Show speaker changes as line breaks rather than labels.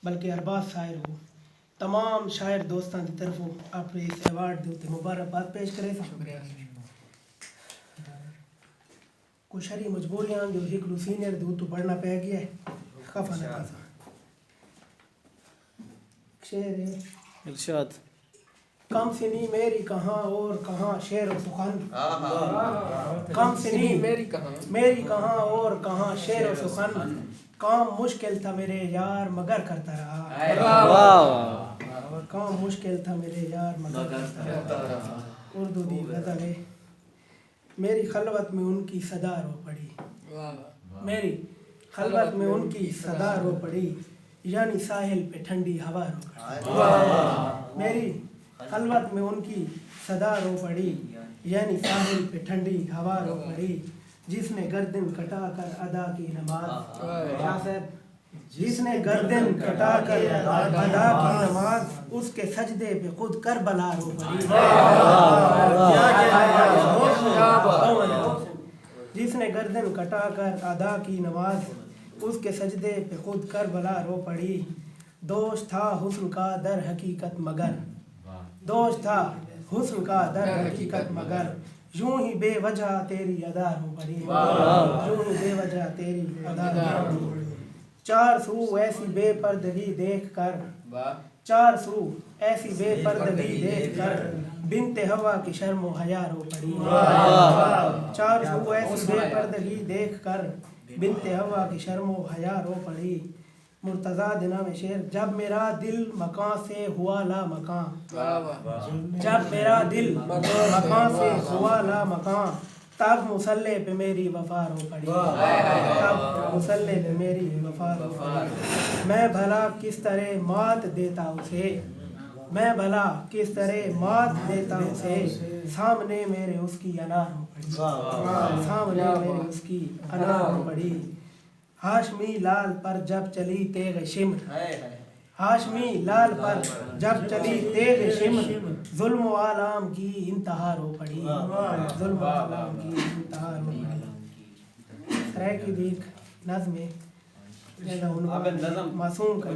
بلکہ ارباز شاعر ہو تمام شاعر دوستان کی طرفوں اپنے اس ایوارڈ دے مبارکباد پیش کرے تھا کچھ شری مجبوریاں جو ہکلو سینئر دو تو پڑھنا پہ گیا ہے خفا نہ تھا شعر ہے
ارشاد
کم سنی میری کہاں اور کہاں شعر و سخن کم سنی میری کہاں اور کہاں شعر و سخن کام مشکل تھا میرے یار مگر کرتا رہا کام مشکل تھا میرے یار مگر کرتا رہا اردو دی غزل ہے میری خلوت میں ان کی صدا رو پڑی میری خلوت میں ان کی صدا رو پڑی یعنی ساحل پہ ٹھنڈی ہوا رو پڑی میری خلوت میں ان کی صدا رو پڑی یعنی ساحل پہ ٹھنڈی ہوا رو پڑی جس نے گردن کٹا کر ادا کی نماز کیا صاحب جس نے گردن کٹا کر ادا کی نماز اس کے سجدے پہ خود کربلا رو پڑی جس نے گردن کٹا کر ادا کی نماز اس کے سجدے پہ خود کربلا رو پڑی دوش تھا حسن کا در حقیقت مگر دوش تھا حسن کا در حقیقت مگر یوں ہی بے وجہ تیری ادا رو پڑی یوں ہی بے وجہ تیری ادا رو پڑی چار سو ایسی بے پردگی دیکھ کر چار سو ایسی بے پردگی دیکھ کر بنت ہوا کی شرم و حیا رو پڑی چار سو ایسی بے پردگی دیکھ کر بنت ہوا کی شرم و حیا رو پڑی مرتضیٰ دنا میں شعر جب میرا دل مکان سے ہوا لا مکان جب میرا دل مکان سے ہوا لا مکان تب مسلح پہ میری وفا رو پڑی تب مسلح پہ میری وفا رو پڑی میں بھلا کس طرح مات دیتا اسے میں بھلا کس طرح مات دیتا اسے سامنے میرے اس کی انار ہو پڑی سامنے میرے اس کی انار ہو پڑی ہاشمی لال پر جب چلی تیغ شمر ہاشمی لال پر جب چلی تیغ شمر ظلم و عالم کی انتہا رو پڑی ظلم و عالم کی انتہا رو پڑی سرائے کی بھی ایک نظم ہے معصوم کا